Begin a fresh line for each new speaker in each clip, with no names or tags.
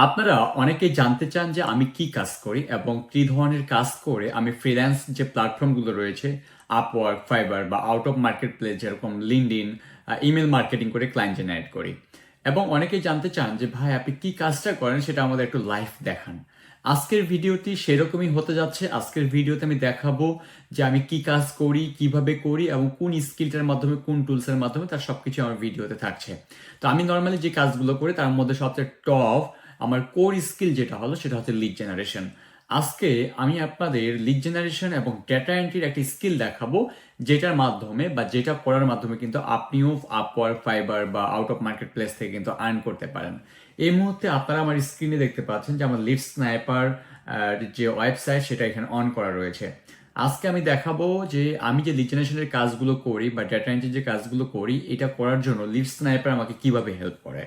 আপনারা অনেকেই জানতে চান যে আমি কি কাজ করি এবং কি ধরনের কাজ করে আমি ফ্রিল্যান্স যে প্ল্যাটফর্মগুলো রয়েছে আপওয়ার্ক, ফাইবার বা আউট অফ মার্কেট প্লেস যেরকম লিঙ্কডইন, ইমেল মার্কেটিং করে ক্লায়েন্ট জেনারেট করি। এবং অনেকেই জানতে চান যে ভাই আপনি কি কাজটা করেন সেটা আমাদের একটু লাইভ দেখান। আজকের ভিডিওটি সেরকমই হতে যাচ্ছে। আজকের ভিডিওতে আমি দেখাবো যে আমি কি কাজ করি, কিভাবে করি এবং কোন স্কিলটার মাধ্যমে, কোন টুলসের মাধ্যমে, তার সবকিছু আমার ভিডিওতে থাকছে। তো আমি নর্মালি যে কাজগুলো করি তার মধ্যে সবচেয়ে টপ আমার কোর স্কিল যেটা হলো সেটা হচ্ছে লিড জেনারেশন। আজকে আমি আপনাদের লিড জেনারেশন এবং ডেটা এন্ট্রির একটা স্কিল দেখাবো, যেটার মাধ্যমে বা যেটা করার মাধ্যমে কিন্তু আপনিও আপওয়ার্ক, ফাইবার বা আউট অফ মার্কেট প্লেস থেকে কিন্তু আর্ন করতে পারেন। এই মুহূর্তে আপনারা আমার স্ক্রিনে দেখতে পাচ্ছেন যে আমার লিড স্নাইপার যে ওয়েবসাইট সেটা এখানে অন করা রয়েছে। আজকে আমি দেখাবো যে আমি যে লিড জেনারেশনের কাজগুলো করি বা ডেটা এন্ট্রির যে কাজগুলো করি এটা করার জন্য লিড স্নাইপার আমাকে কিভাবে হেল্প করে।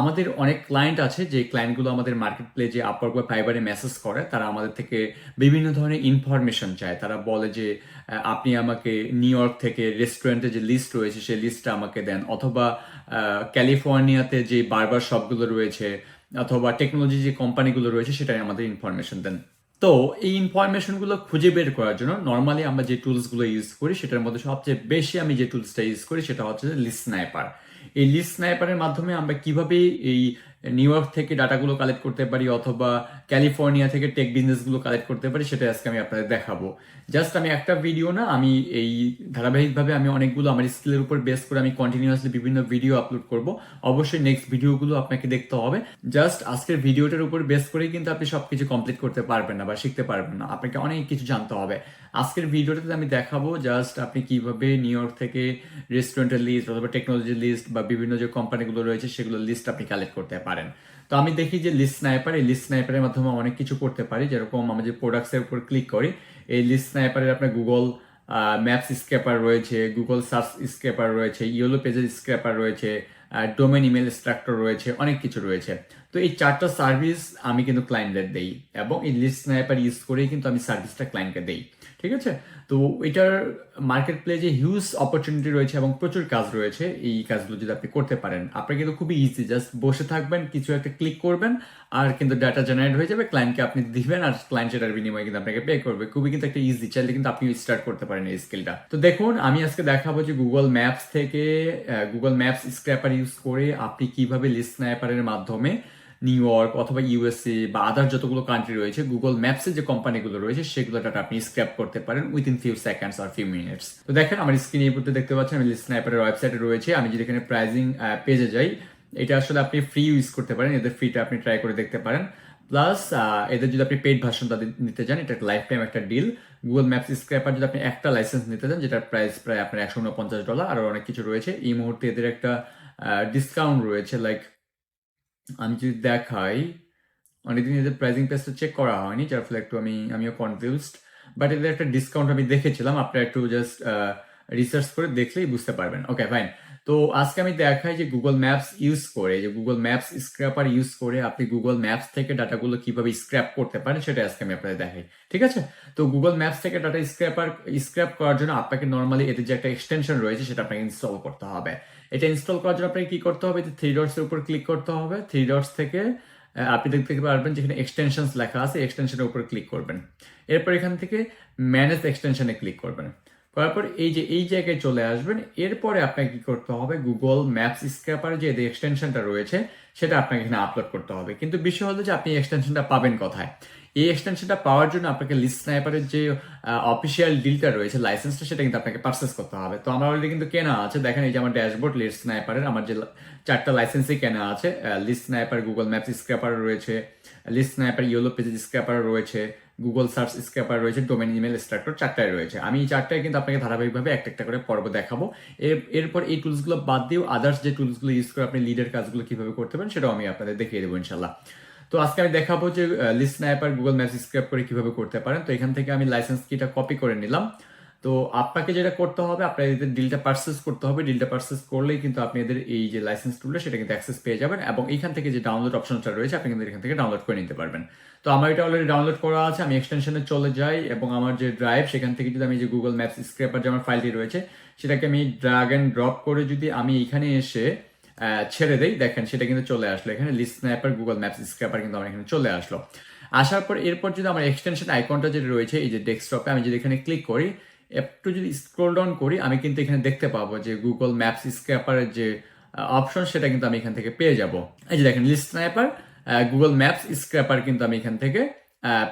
আমাদের অনেক ক্লায়েন্ট আছে যে ক্লায়েন্টগুলো আমাদের মার্কেট প্লেসে আপওয়ার্ক বা ফাইবারে মেসেজ করে, তারা আমাদের থেকে বিভিন্ন ধরনের ইনফরমেশন চায়। তারা বলে যে আপনি আমাকে নিউ ইয়র্ক থেকে রেস্টুরেন্টে যে লিস্ট রয়েছে সেই লিস্টটা আমাকে দেন, অথবা ক্যালিফোর্নিয়াতে যে বার্বার শপগুলো রয়েছে অথবা টেকনোলজি যে কোম্পানিগুলো রয়েছে সেটাই আমাদের ইনফরমেশন দেন। তো এই ইনফরমেশনগুলো খুঁজে বের করার জন্য নর্মালি আমরা যে টুলসগুলো ইউজ করি সেটার মধ্যে সবচেয়ে বেশি আমি যে টুলসটা ইউজ করি সেটা হচ্ছে লিস্ট স্নাইপার। এই লিস্ট স্নাইপারের মাধ্যমে আমরা কিভাবে এই নিউ ইয়র্ক থেকে ডাটাগুলো কালেক্ট করতে পারি অথবা ক্যালিফোর্নিয়া থেকে টেক বিজনেসগুলো কালেক্ট করতে পারি সেটা আজকে আমি আপনাদের দেখাবো। জাস্ট আমি একটা ভিডিও না, আমি এই ধারাবাহিকভাবে আমি অনেকগুলো আমার স্কিলের উপর বেস করে আমি কন্টিনিউয়াসলি বিভিন্ন ভিডিও আপলোড করব। অবশ্যই নেক্সট ভিডিওগুলো আপনাকে দেখতে হবে। জাস্ট আজকের ভিডিওটার উপর বেস করেই কিন্তু আপনি সবকিছু কমপ্লিট করতে পারবেন না বা শিখতে পারবেন না, আপনাকে অনেক কিছু জানতে হবে। আজকের ভিডিওটাতে আমি দেখাবো জাস্ট আপনি কিভাবে নিউ ইয়র্ক থেকে রেস্টুরেন্টের লিস্ট অথবা টেকনোলজি লিস্ট বা বিভিন্ন যে কোম্পানিগুলো রয়েছে সেগুলোর লিস্ট আপনি কালেক্ট করতে পারেন। তো আমি দেখি যে লিস্ট স্নাইপার, এই লিস্ট স্নাইপারের মাধ্যমে অনেক কিছু করতে পারি। যেরকম আমি যে প্রোডাক্টসের উপর ক্লিক করি, এই লিস্ট স্নাইপারের আপনার গুগল ম্যাপস স্ক্র্যাপার রয়েছে, গুগল সার্চ স্ক্র্যাপার রয়েছে, ইয়েলো পেজের স্ক্র্যাপার রয়েছে, ডোমেন ইমেল স্ট্রাকচার রয়েছে, অনেক কিছু রয়েছে। তো এই চারটা সার্ভিস আমি কিন্তু ক্লায়েন্টদের দেই এবং এই লিস্ট স্নাইপার ইউজ করেই কিন্তু আমি সার্ভিসটা ক্লায়েন্টকে দেই। ঠিক আছে? তো এটার মার্কেট প্লেসে হিউজ অপরচুনিটি রয়েছে এবং প্রচুর কাজ রয়েছে। এই কাজগুলো যদি আপনি করতে পারেন আপনার কিন্তু খুবই ইজি। জাস্ট বসে থাকবেন, কিছু একটা ক্লিক করবেন আর কিন্তু ডাটা জেনারেট হয়ে যাবে, ক্লায়েন্টকে আপনি দিবেন আর ক্লায়েন্ট সেটার বিনিময়ে কিন্তু আপনাকে পে করবে। খুবই কিন্তু একটা ইজি, চাইলে কিন্তু আপনি স্টার্ট করতে পারেন এই স্কিলটা। তো দেখুন আমি আজকে দেখাবো যে গুগল ম্যাপস থেকে গুগল ম্যাপস স্ক্র্যাপার ইউজ করে আপনি কিভাবে লিস্ট স্ন্যাপারের মাধ্যমে নিউ ইয়র্ক অথবা ইউএসএ বা আদার যতগুলো কান্ট্রি রয়েছে গুগল ম্যাপসের যে কোম্পানিগুলো রয়েছে সেগুলো ডাটা আপনি স্ক্র্যাপ করতে পারেন উইদিন ফিউ সেকেন্ডস আর ফিউ মিনিটস। তো দেখেন আমার স্ক্রিনে এই পর্যন্ত দেখতে পাচ্ছেন আমি লিস্ট স্ন্যাপারের ওয়েবসাইটে রয়েছে। আমি যদি এখানে প্রাইজিং পেজে যাই, এটা আসলে আপনি ফ্রি ইউজ করতে পারেন, এদের ফ্রিটা আপনি ট্রাই করে দেখতে পারেন। প্লাস এদের যদি আপনি পেড ভার্সনটা নিতে চান, এটা লাইফ টাইম একটা ডিল। গুগল ম্যাপস স্ক্র্যাপার যদি আপনি একটা লাইসেন্স নিতে চান যেটার প্রাইস প্রায় আপনার $149 আর অনেক কিছু রয়েছে। এই মুহূর্তে এদের একটা ডিসকাউন্ট রয়েছে। লাইক আমি যদি দেখাই, অনেকদিন এদের প্রাইসিং পেজটা চেক করা হয়নি যার ফলে একটু আমিও কনফিউজড। বাট এদের একটা ডিসকাউন্ট আমি দেখেছিলাম, আপনারা একটু জাস্ট রিসার্চ করে দেখলেই বুঝতে পারবেন। Okay fine. তো আজকে আমি দেখাই যে গুগল ম্যাপস ইউজ করে, যে গুগল ম্যাপস স্ক্র্যাপার ইউজ করে আপনি গুগল ম্যাপস থেকে ডাটাগুলো কিভাবে স্ক্র্যাপ করতে পারেন সেটা আজকে আমি আপনাদের দেখাই। ঠিক আছে? তো গুগল ম্যাপস থেকে ডাটা স্ক্র্যাপ করার জন্য আপনাকে নর্মালি এদের যে একটা এক্সটেনশন রয়েছে সেটা আপনাকে ইনস্টল করতে হবে। এটা ইনস্টল করার জন্য আপনাকে কি করতে হবে, যে থ্রি ডটস এর উপর ক্লিক করতে হবে। থ্রি ডটস থেকে আপনি দেখতে পারবেন যেখানে এক্সটেনশনস লেখা আছে, এক্সটেনশনের উপর ক্লিক করবেন। এরপর এখান থেকে ম্যানেজ এক্সটেনশনে ক্লিক করবেন। করার পর এই যে এই জায়গায় চলে আসবেন। এরপরে আপনাকে কি করতে হবে, গুগল ম্যাপস স্ক্র্যাপার যে এক্সটেনশনটা রয়েছে সেটা আপনাকে এখানে আপলোড করতে হবে। কিন্তু বিষয় হলো যে আপনি এক্সটেনশনটা পাবেন কোথায়? এই এক্সটেনশনটা পাওয়ার জন্য আপনাকে লিস্ট স্নাইপারের যে অফিসিয়াল ডিলটা রয়েছে, লাইসেন্সটা, সেটা কিন্তু আপনাকে পারচেস করতে হবে। তো আমার অলরেডি কিন্তু কেনা আছে। দেখেন এই যে আমার ড্যাশবোর্ড লিস্ট স্নাইপারের আমার যে চারটা লাইসেন্সই কেনা আছে। List sniper, Google Maps scraper রয়েছে, List Sniper Yellow Pages scraper রয়েছে, গুগল সার্চ স্ক্র্যাপার রয়েছে, ডোমেন ইমেল স্ট্রাকচার, চারটায় রয়েছে। আমি এই চারটায় কিন্তু আপনাকে ধারাবাহিকভাবে একটা একটা করে পর্ব দেখাবো। এরপর এই টুলসগুলো বাদ দিয়েও আদার্স যে টুলসগুলো ইউজ করে আপনি লিডের কাজগুলো কিভাবে করতে পারেন সেটাও আমি আপনাদের দেখিয়ে দেবো ইনশাল্লাহ। তো আজকে আমি দেখাবো যে list sniper Google Maps scrape করে কিভাবে করতে পারেন। তো এখান থেকে আমি লাইসেন্স কিটা কপি করে নিলাম। তো আপনাকে যেটা করতে হবে, আপনার এদের ডিলটা পারচেস করতে হবে। ডিলটা পারচেস করলেই কিন্তু আপনি এদের এই যে লাইসেন্স টুলটা সেটা কিন্তু অ্যাক্সেস পেয়ে যাবেন এবং এখান থেকে যে ডাউনলোড অপশনটা রয়েছে আপনি কিন্তু এখান থেকে ডাউনলোড করে নিতে পারবেন। তো আমার এটা অলরেডি ডাউনলোড করা আছে। আমি এক্সটেনশনে চলে যাই এবং আমার যে ড্রাইভ সেখান থেকে যদি আমি যে গুগল ম্যাপস স্ক্র্যাপার যে আমার ফাইলটি রয়েছে সেটাকে আমি ড্র্যাগ এন্ড ড্রপ করে যদি আমি এখানে এসে ছেড়ে দেই, দেখেন সেটা কিন্তু চলে আসলো এখানে list snapper Google Maps scraper কিন্তু আমার এখানে চলে আসলো। আসার পর এরপর যদি আমার এক্সটেনশন আইকনটা যেটা রয়েছে এই যে ডেস্কটপে, আমি যদি এখানে ক্লিক করি, একটু যদি স্ক্রল ডাউন করি, আমি কিন্তু এখানে দেখতে পাবো যে গুগল ম্যাপস স্ক্র্যাপারের যে অপশন সেটা কিন্তু আমি এখান থেকে পেয়ে যাব। এই যে দেখেন list snapper Google Maps scraper কিন্তু আমি এখান থেকে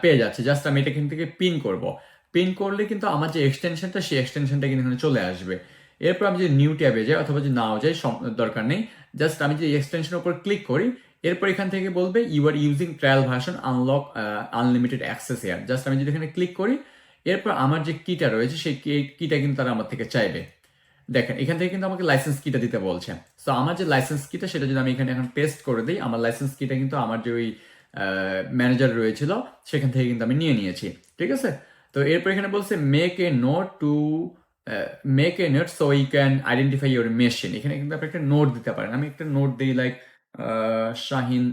পেয়ে যাচ্ছি। জাস্ট আমি এটা এখান থেকে পিন করব। পিন করলে কিন্তু আমার যে এক্সটেনশনটা সেই এক্সটেনশনটা কিন্তু এখানে চলে আসবে। এরপর আমি যদি নিউ ট্যাবে যাই অথবা যদি নাও যাই দরকার নেই, জাস্ট আমি যদি এক্সটেনশনের উপর ক্লিক করি, এরপর এখান থেকে বলবে you are using trial version unlock unlimited access here. Just আমি যদি এখানে ক্লিক করি, এরপর আমার যে কিটা রয়েছে সেই কিটা কিন্তু তারা আমার থেকে চাইবে। দেখেন এখান থেকে কিন্তু আমাকে লাইসেন্স কিটা দিতে বলছে। সো আমার যে লাইসেন্স কিটা সেটা যদি আমি এখানে এখন পেস্ট করে দিই, আমার লাইসেন্স কিটা কিন্তু আমার যে ওই ম্যানেজার রয়েছিল সেখান থেকে কিন্তু আমি নিয়ে নিয়েছি। ঠিক আছে, তো এরপর এখানে বলছে make a note to make a note so you can identify your machine. এখানে কিন্তু আপনি একটা নোট দিতে পারেন। আমি একটা নোট দিই লাইক শাহিন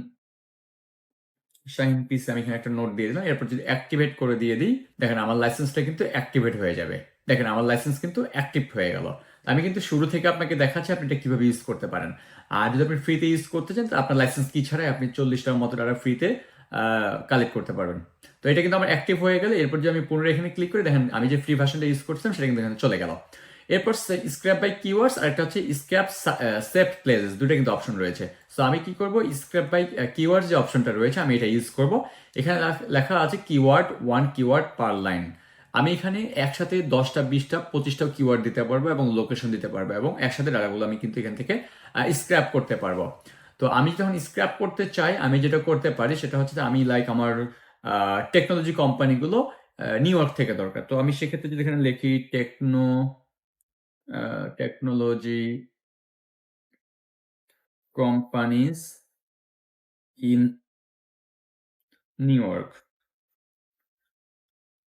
শাহিন পিসি, আমি এখানে একটা নোট দিয়ে দিলাম। এরপর যদি অ্যাক্টিভেট করে দিয়ে দিই, দেখেন আমার লাইসেন্সটা কিন্তু অ্যাক্টিভেট হয়ে যাবে। দেখেন আমার লাইসেন্স কিন্তু অ্যাক্টিভ হয়ে গেল। আমি কিন্তু শুরু থেকে আপনাকে দেখাচ্ছি আপনি এটা কিভাবে ইউজ করতে পারেন। আর যদি আপনি ফ্রিতে ইউজ করতে চান, তো আপনার লাইসেন্স কি ছাড়াই আপনি 40 টাকার মতো টাকা ফ্রিতে কালেক্ট করতে পারবেন। তো এটা কিন্তু আমার অ্যাক্টিভ হয়ে গেলে এরপর যদি আমি পুনরায় এখানে ক্লিক করি, দেখেন আমি যে ফ্রি ভার্সনটা ইউজ করছিলাম সেটা কিন্তু এখানে চলে গেল। এরপর স্ক্র্যাপ বাই কিওয়ার্ডস আর একটা হচ্ছে স্ক্র্যাপ সেভ প্লেসেস, দুটো কিন্তু অপশন রয়েছে। সো আমি কি করব, স্ক্র্যাপ বাই কিওয়ার্ড যে অপশনটা রয়েছে আমি এটা ইউজ করব। এখানে লেখা আছে কিওয়ার্ড 1 কিওয়ার্ড পার লাইন। আমি এখানে একসাথে 10টা 20টা 25টা কিওয়ার্ড দিতে পারবো এবং লোকেশন দিতে পারবো, এবং একসাথে ডাটাগুলো আমি কিন্তু এখান থেকে স্ক্র্যাপ করতে পারবো। তো আমি যখন স্ক্র্যাপ করতে চাই আমি যেটা করতে পারি সেটা হচ্ছে যে আমি লাইক আমার টেকনোলজি কোম্পানিগুলো নিউ ইয়র্ক থেকে দরকার। তো আমি সেক্ষেত্রে যদি এখানে লিখি technology companies in new York,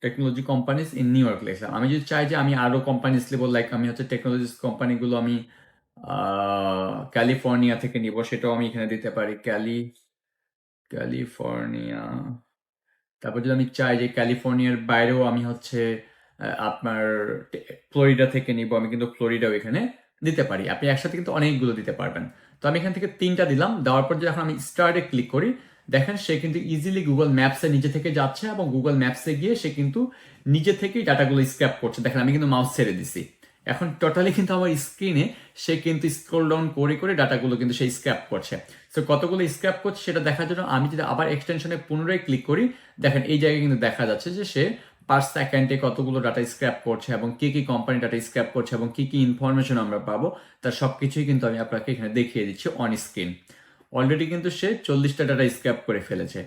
technology companies in new York লিখলাম। আমি যদি চাই যে আমি আরো কোম্পানিজ লিখবো, লাইক আমি হচ্ছে টেকনোলজি কোম্পানিগুলো আমি ক্যালিফোর্নিয়া থেকে নিব, সেটাও আমি এখানে দিতে পারি ক্যালিফোর্নিয়া। তারপর যদি আমি চাই যে ক্যালিফোর্নিয়ার বাইরেও আমি হচ্ছে আপনার ফ্লোরিডা থেকে নিব, আমি কিন্তু ফ্লোরিডাও এখানে দিতে পারি। আপনি একসাথে কিন্তু অনেকগুলো দিতে পারবেন। তো আমি এখান থেকে 3টা দিলাম, দেওয়ার পর যখন আমি স্টার্টে ক্লিক করি, দেখেন সে কিন্তু ইজিলি গুগল ম্যাপসে নিজে থেকে যাচ্ছে এবং গুগল ম্যাপসে গিয়ে সে কিন্তু নিজে থেকেই ডাটাগুলো স্ক্র্যাপ করছে। দেখেন আমি কিন্তু মাউস ছেড়ে দিছি, এখন টোটালি কিন্তু আমার স্ক্রিনে সে কিন্তু স্ক্রল ডাউন করে করে ডাটাগুলো কিন্তু সে স্ক্র্যাপ করছে। তো কতগুলো স্ক্র্যাপ করছে সেটা দেখার জন্য আমি যদি আবার এক্সটেনশনে পুনরায় ক্লিক করি, দেখেন এই জায়গায় কিন্তু দেখা যাচ্ছে যে সে পার সেকেন্ডে কতগুলো ডাটা স্ক্র্যাপ করছে এবং কি কি কোম্পানি ডাটা স্ক্র্যাপ করছে এবং কি কি ইনফরমেশন আমরা পাবো তার সবকিছুই কিন্তু আমি আপনাকে এখানে দেখিয়ে দিচ্ছি অন স্ক্রিন। অলরেডি কিন্তু সে 40টা ডাটা স্ক্র্যাপ করে ফেলেছে।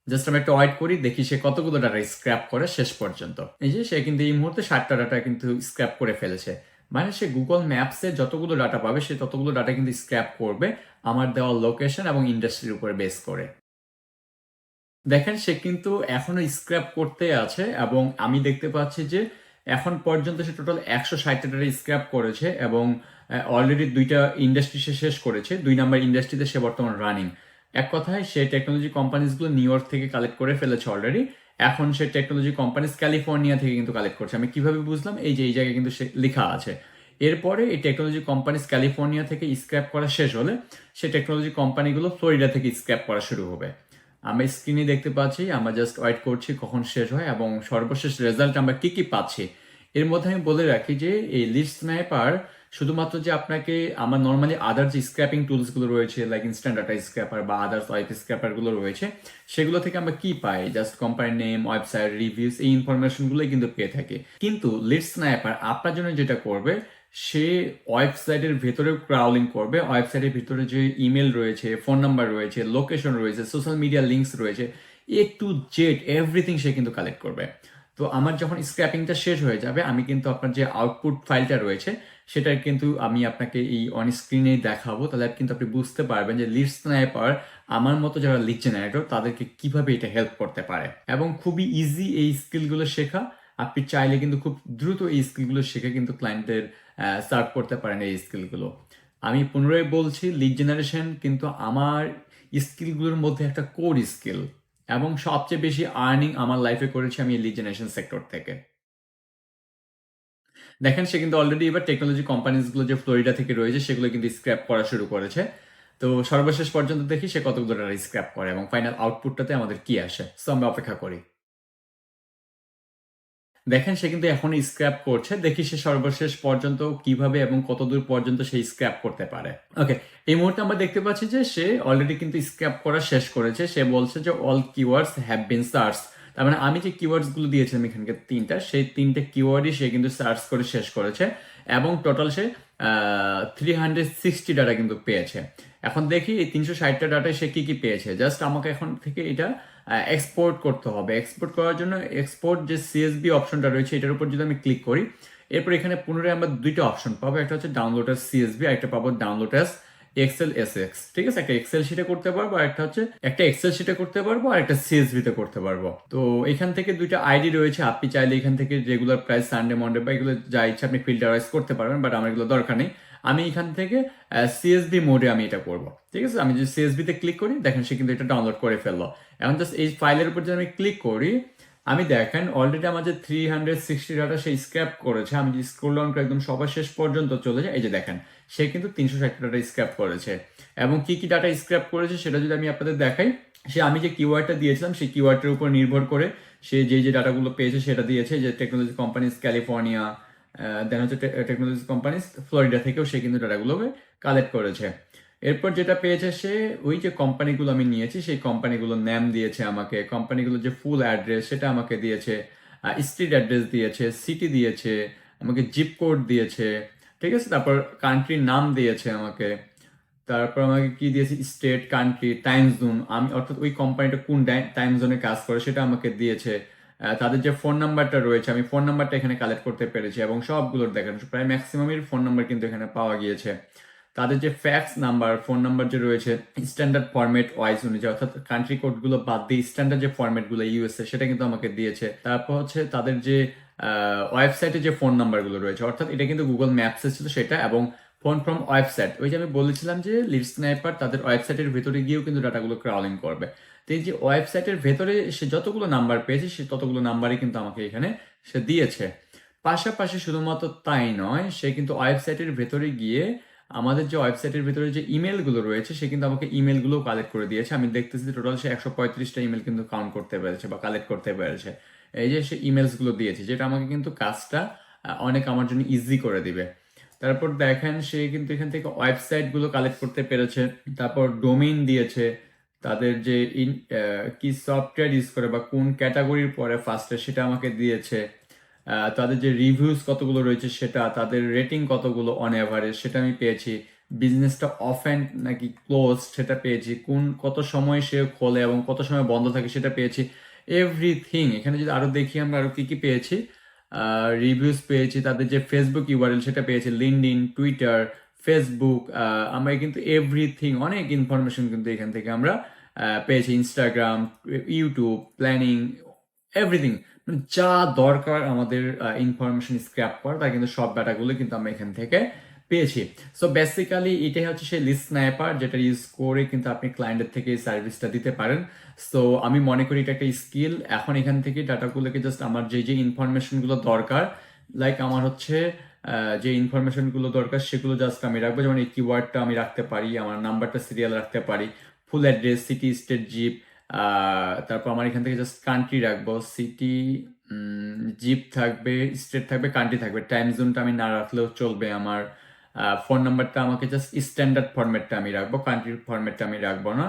জাস্ট আমি একটা ওয়েট করি, দেখি সে কতগুলো ডাটা স্ক্র্যাপ করে শেষ পর্যন্ত। এই যে সে কিন্তু এই মুহূর্তে 60টা ডাটা কিন্তু স্ক্র্যাপ করে ফেলেছে। মানে সে গুগল ম্যাপসে যতগুলো ডাটা পাবে সে ততগুলো ডাটা কিন্তু স্ক্র্যাপ করবে আমার দেওয়া লোকেশন এবং ইন্ডাস্ট্রির উপরে বেস করে। দেখেন সে কিন্তু এখনো স্ক্র্যাপ করতে আছে এবং আমি দেখতে পাচ্ছি যে এখন পর্যন্ত সে টোটাল 160টা ডাটা স্ক্র্যাপ করেছে এবং অলরেডি 2টা ইন্ডাস্ট্রি সে শেষ করেছে। 2 নাম্বার ইন্ডাস্ট্রিতে সে বর্তমান রানিং। এক কথায় সে টেকনোলজি কোম্পানিজগুলো নিউ ইয়র্ক থেকে কালেক্ট করে ফেলেছে অলরেডি। এখন সে টেকনোলজি কোম্পানিজ ক্যালিফোর্নিয়া থেকে কিন্তু কালেক্ট করছে। আমি কিভাবে বুঝলাম, এই যে এই জায়গায় কিন্তু সে লেখা আছে। এরপরে এই টেকনোলজি কোম্পানিজ ক্যালিফোর্নিয়া থেকে স্ক্র্যাপ করা শেষ হলে সে টেকনোলজি কোম্পানিগুলো ফ্লোরিডা থেকে স্ক্র্যাপ করা শুরু হবে। আমরা স্ক্রিনে দেখতে পাচ্ছি, আমরা জাস্ট ওয়েট করছি কখন শেষ হয় এবং সর্বশেষ রেজাল্ট আমরা কি কি পাচ্ছি। এর মধ্যে আমি বলে রাখি যে এই লিস্ট স্ন্যাপার শুধুমাত্র যে আপনাকে আমার নর্মালি আদার যে স্ক্র্যাপিং টুলসগুলো রয়েছে লাইক ইনস্ট্যান্ট ডাটা স্ক্র্যাপার বা আদার্স ওয়েব স্ক্র্যাপারগুলো রয়েছে সেগুলো থেকে আমরা কি পাই, just company name, website, reviews, এই ইনফরমেশনগুলোই কিন্তু পেয়ে থাকি। কিন্তু লিস্ট স্ন্যাপার আপনার জন্য যেটা করবে, সে ওয়েবসাইটের ভেতরেও ক্রাউলিং করবে। ওয়েবসাইটের ভিতরে যে ইমেল রয়েছে, ফোন নাম্বার রয়েছে, লোকেশন রয়েছে, সোশ্যাল মিডিয়া লিঙ্কস রয়েছে, এ টু জেড এভরিথিং সে কিন্তু কালেক্ট করবে। তো আমার যখন স্ক্র্যাপিংটা শেষ হয়ে যাবে আমি কিন্তু আপনার যে আউটপুট ফাইলটা রয়েছে সেটা কিন্তু আমি আপনাকে এই অন স্ক্রিনে দেখাবো, তাহলে কিন্তু আপনি বুঝতে পারবেন যে লিড স্নাইপার আমার মতো যারা লিড জেনারেটর তাদেরকে কিভাবে এটা হেল্প করতে পারে। এবং খুবই ইজি এই স্কিলগুলো শেখা। আপনি চাইলে কিন্তু খুব দ্রুত এই স্কিলগুলো শিখে কিন্তু ক্লায়েন্টের সার্ভ করতে পারেন এই স্কিলগুলো। আমি পুনরায় বলছি, লিড জেনারেশন কিন্তু আমার স্কিলগুলোর মধ্যে একটা কোর স্কিল এবং সবচেয়ে বেশি আর্নিং আমার লাইফে করেছি আমি লিড জেনারেশন সেক্টর থেকে। দেখেন সে কিন্তু অলরেডি এবার টেকনোলজি কোম্পানিজগুলো যে ফ্লোরিডা থেকে রয়েছে সেগুলো কিন্তু স্ক্র্যাপ করা শুরু করেছে। তো সর্বশেষ পর্যন্ত দেখি সে কতগুলো ডাটা স্ক্র্যাপ করে এবং ফাইনাল আউটপুটটাতে আমাদের কি আসে। সো আমরা অপেক্ষা করি। দেখেন সে কিন্তু এখনই স্ক্র্যাপ করছে, দেখি সে সর্বশেষ পর্যন্ত কিভাবে এবং কতদূর পর্যন্ত সে স্ক্র্যাপ করতে পারে। ওকে, এই মুহূর্তে আমরা দেখতে পাচ্ছি যে সে অলরেডি কিন্তু স্ক্র্যাপ করা শেষ করেছে। সে বলছে যে all keywords have been search, তার মানে আমি যে কিওয়ার্ডস গুলো দিয়েছিলাম এখানকে তিনটা, সেই তিনটে কিওয়ার্ডই সে কিন্তু সার্চ করে শেষ করেছে এবং টোটাল সে 360 ডাটা কিন্তু পেয়েছে। এখন দেখি এই 360টা ডাটায় সে কি কি পেয়েছে। জাস্ট আমাকে এখন থেকে এটা এক্সপোর্ট করতে হবে। এক্সপোর্ট করার জন্য এক্সপোর্ট যে সিএসবি অপশনটা রয়েছে এটার উপর যদি আমি ক্লিক করি, এরপর এখানে পুনরায় আমরা দুইটা অপশন পাবো, একটা হচ্ছে ডাউনলোড অ্যাজ সিএসবি আর একটা পাবো ডাউনলোড অ্যাজ এক্সেল এসএক্স। ঠিক আছে, একটা এক্সেল শিটে করতে পারবো আর একটা হচ্ছে একটা এক্সেল শিটে করতে পারবো আর একটা সিএসভি তে করতে পারবো। তো এখান থেকে দুইটা আইডি রয়েছে, আপনি চাইলে এখান থেকে রেগুলার প্রাইস, সানডে, মন্ডে বা এগুলো যা ইচ্ছা আপনি ফিল্টারাইজ করতে পারবেন, বাট আমার এগুলো দরকার নেই। আমি এখান থেকে সিএসবি মোডে আমি এটা করবো। ঠিক আছে, আমি যদি সিএসবি তে ক্লিক করি দেখেন সে কিন্তু এটা ডাউনলোড করে ফেললো। এখন জাস্ট এই ফাইলের উপর যদি আমি ক্লিক করি, আমি দেখেন অলরেডি আমার যে 360 ডাটা সে স্ক্র্যাপ করেছে। আমি যদি স্ক্রল ডাউন করে একদম সবার শেষ পর্যন্ত চলে যাই, এই যে দেখেন সে কিন্তু 360 ডাটা স্ক্র্যাপ করেছে। এবং কি কি ডাটা স্ক্র্যাপ করেছে সেটা যদি আমি আপনাদের দেখাই, সে আমি যে কিওয়ার্ডটা দিয়েছিলাম সেই কিওয়ার্ডের উপর নির্ভর করে সে যে ডাটাগুলো পেয়েছে সেটা দিয়েছে, যে টেকনোলজি কোম্পানিজ ক্যালিফোর্নিয়া, দেন হচ্ছে টেকনোলজি কোম্পানিজ ফ্লোরিডা থেকেও সে কিন্তু ডাটাগুলোকে কালেক্ট করেছে। এরপর যেটা পেয়েছে সে ওই যে কোম্পানিগুলো আমি নিয়েছি সেই কোম্পানিগুলোর নাম দিয়েছে আমাকে, কোম্পানিগুলোর যে ফুল অ্যাড্রেস সেটা আমাকে দিয়েছে, স্ট্রিট অ্যাড্রেস দিয়েছে, সিটি দিয়েছে, আমাকে জিপ কোড দিয়েছে। ঠিক আছে, তারপর কান্ট্রির নাম দিয়েছে আমাকে, তারপর আমাকে কি দিয়েছে স্টেট, কান্ট্রি, টাইম জোন, আমি অর্থাৎ ওই কোম্পানিটা কোন টাইম জোনে কাজ করে সেটা আমাকে দিয়েছে। তাদের যে ফোন নাম্বারটা রয়েছে আমি ফোন নাম্বারটা এখানে কালেক্ট করতে পেরেছি এবং সবগুলোর দেখেন প্রায় ম্যাক্সিমামের ফোন নাম্বার কিন্তু এখানে পাওয়া গিয়েছে। তাদের যে ফ্যাক্স নাম্বার, ফোন নাম্বার যে রয়েছে স্ট্যান্ডার্ড ফরম্যাট ওয়াইজ অনুযায়ী, অর্থাৎ কান্ট্রি কোড গুলো বাদ দিয়ে স্ট্যান্ডার্ড যে ফরম্যাট গুলো ইউএসএ সেটা কিন্তু আমাকে দিয়েছে। তারপর হচ্ছে তাদের যে ওয়েবসাইটে যে ফোন নাম্বার গুলো রয়েছে, অর্থাৎ এটা কিন্তু গুগল ম্যাপসে ছিল সেটা, এবং ফোন ফ্রম ওয়েবসাইট, ওই যে আমি বলেছিলাম যে লিড স্নাইপার তাদের ওয়েবসাইটের ভেতরে গিয়েও কিন্তু ডাটাগুলো ক্রাউলিং করবে। তো এই যে ওয়েবসাইটের ভেতরে সে যতগুলো নাম্বার পেয়েছে সে ততগুলো নাম্বারই কিন্তু আমাকে এখানে সে দিয়েছে। পাশাপাশি শুধুমাত্র তাই নয়, সে কিন্তু ওয়েবসাইটের ভেতরে গিয়ে আমাদের যে ওয়েবসাইটের ভিতরে যে ইমেলগুলো রয়েছে সে কিন্তু আমাকে ইমেলগুলো কালেক্ট করে দিয়েছে। আমি দেখতেছি টোটাল সে 135টা ইমেল কিন্তু কাউন্ট করতে পেরেছে বা কালেক্ট করতে পেরেছে। এই যে সে ইমেলসগুলো দিয়েছে, যেটা আমাকে কিন্তু কাজটা অনেক আমার জন্য ইজি করে দিবে। তারপর দেখেন সে কিন্তু এখান থেকে ওয়েবসাইটগুলো কালেক্ট করতে পেরেছে, তারপর ডোমেইন দিয়েছে, তাদের যে কি সফটওয়্যার ইউজ করে বা কোন ক্যাটাগরির পরে ফার্স্টে সেটা আমাকে দিয়েছে, তাদের যে রিভিউজ কতগুলো রয়েছে সেটা, তাদের রেটিং কতগুলো অন অ্যাভারেজ সেটা আমি পেয়েছি, বিজনেসটা অফেন নাকি ক্লোজ সেটা পেয়েছি, কত সময় সে খোলে এবং কত সময় বন্ধ থাকে সেটা পেয়েছি, এভরিথিং। এখানে যদি আরো দেখি আমরা আরো কি কি পেয়েছি, রিভিউজ পেয়েছি, তাদের যে ফেসবুক ইউআরএল সেটা পেয়েছি, লিঙ্কডইন, টুইটার, ফেসবুক, আমরা কিন্তু এভরিথিং অনেক ইনফরমেশন কিন্তু এখান থেকে আমরা পেয়েছি, ইনস্টাগ্রাম, ইউটিউব, প্ল্যানিং, এভরিথিং, যা দরকার আমাদের ইনফরমেশন স্ক্র্যাপ করা তার কিন্তু সব ডাটাগুলো কিন্তু আমরা এখান থেকে পেয়েছি। সো বেসিক্যালি এটাই হচ্ছে সেই লিস্ট স্নাইপার, যেটা ইউজ করে কিন্তু আপনি ক্লায়েন্টের থেকে এই সার্ভিসটা দিতে পারেন। সো আমি মনে করি এটা একটা স্কিল। এখন এখান থেকে ডাটাগুলোকে জাস্ট আমার যে যে ইনফরমেশনগুলো দরকার, লাইক আমার হচ্ছে যে ইনফরমেশনগুলো দরকার সেগুলো জাস্ট আমি রাখবো, যেমন এই কিওয়ার্ডটা আমি রাখতে পারি, আমার নাম্বারটা সিরিয়াল রাখতে পারি, full address, city, state, zip, তারপর আমার এখান থেকে জাস্ট কান্ট্রি রাখবো, সিটি, জিপ থাকবে, স্টেট থাকবে, কান্ট্রি থাকবে, টাইম জোনটা আমি না রাখলেও চলবে আমার। ফোন নাম্বারটা আমাকে জাস্ট স্ট্যান্ডার্ড ফরম্যাটটা আমি রাখবো, কান্ট্রির ফরম্যাটটা আমি রাখবো না,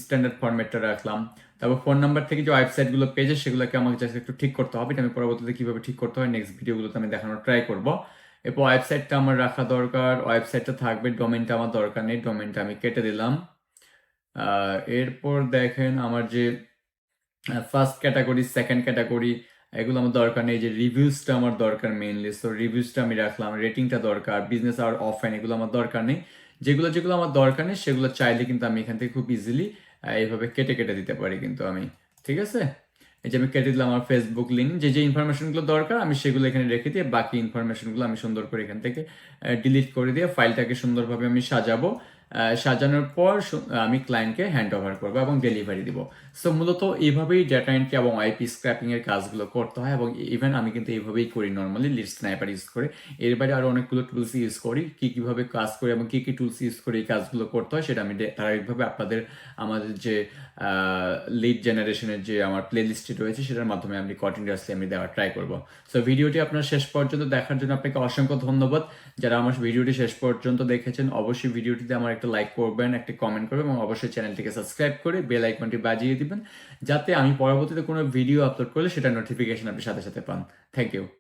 স্ট্যান্ডার্ড ফরম্যাটটা রাখলাম। তারপর ফোন নাম্বার থেকে যে ওয়েবসাইটগুলো পেয়েছে সেগুলোকে আমাকে জাস্ট একটু ঠিক করতে হবে, এটা আমি পরবর্তীতে কিভাবে ঠিক করতে হয় নেক্সট ভিডিওগুলোতে আমি দেখানোর ট্রাই করবো। এরপর ওয়েবসাইটটা আমার রাখা দরকার, ওয়েবসাইটটা থাকবে, ডোমেনটা আমার দরকার নেই, ডোমেনটা আমি কেটে দিলাম। এরপর দেখেন আমার যে ফার্স্ট ক্যাটাগরি, সেকেন্ড ক্যাটাগরি, এগুলো আমার দরকার নেই, যে রিভিউসটা আমার দরকার মেইনলি, সো রিভিউসটা আমি রাখলাম, রেটিংটা দরকার, বিজনেস আর অফলাইন এগুলো আমার দরকার নেই। যেগুলো যেগুলো আমার দরকার নেই সেগুলো চাইলে কিন্তু আমি এখান থেকে খুব ইজিলি এইভাবে কেটে কেটে দিতে পারি কিন্তু আমি। ঠিক আছে, এই যে আমি কেটে দিলাম আমার ফেসবুক লিঙ্ক, যে যে ইনফরমেশনগুলো দরকার আমি সেগুলো এখানে রেখে দিয়ে বাকি ইনফরমেশনগুলো আমি সুন্দর করে এখান থেকে ডিলিট করে দিয়ে ফাইলটাকে সুন্দরভাবে আমি সাজাবো। সাজানোর পর আমি ক্লায়েন্টকে হ্যান্ড ওভার করবো এবং ডেলিভারি দিব। সো মূলত এইভাবেই ডেটা এন্ট্রি এবং আইপি স্ক্র্যাপিং এর কাজগুলো করতে হয়, এবং ইভেন আমি কিন্তু এইভাবেই করি নর্মালি লিড স্নাইপার ইউজ করে। এর বাইরে আরো অনেকগুলো টুলস ইউজ করি, কিভাবে কাজ করি এবং কি টুলস ইউজ করে এই কাজগুলো করতে হয় সেটা আমি ধারাবাহিকভাবে আপনাদের আমাদের যে লিড জেনারেশনের যে আমার প্লে লিস্টটি রয়েছে সেটার মাধ্যমে আমি কন্টিনিউয়াসলি আমি দেওয়ার ট্রাই করব। সো ভিডিওটি আপনার শেষ পর্যন্ত দেখার জন্য আপনাকে অসংখ্য ধন্যবাদ। যারা আমার ভিডিওটি শেষ পর্যন্ত দেখেছেন অবশ্যই ভিডিওটিতে আমার একটা লাইক করবেন, একটা কমেন্ট করবেন এবং অবশ্যই চ্যানেলটিকে সাবস্ক্রাইব করে বেল আইকনটি বাজিয়ে দিবেন, যাতে আমি পরবর্তীতে কোনো ভিডিও আপলোড করলে সেটা নোটিফিকেশন আপনি সাথে সাথে পান। Thank you.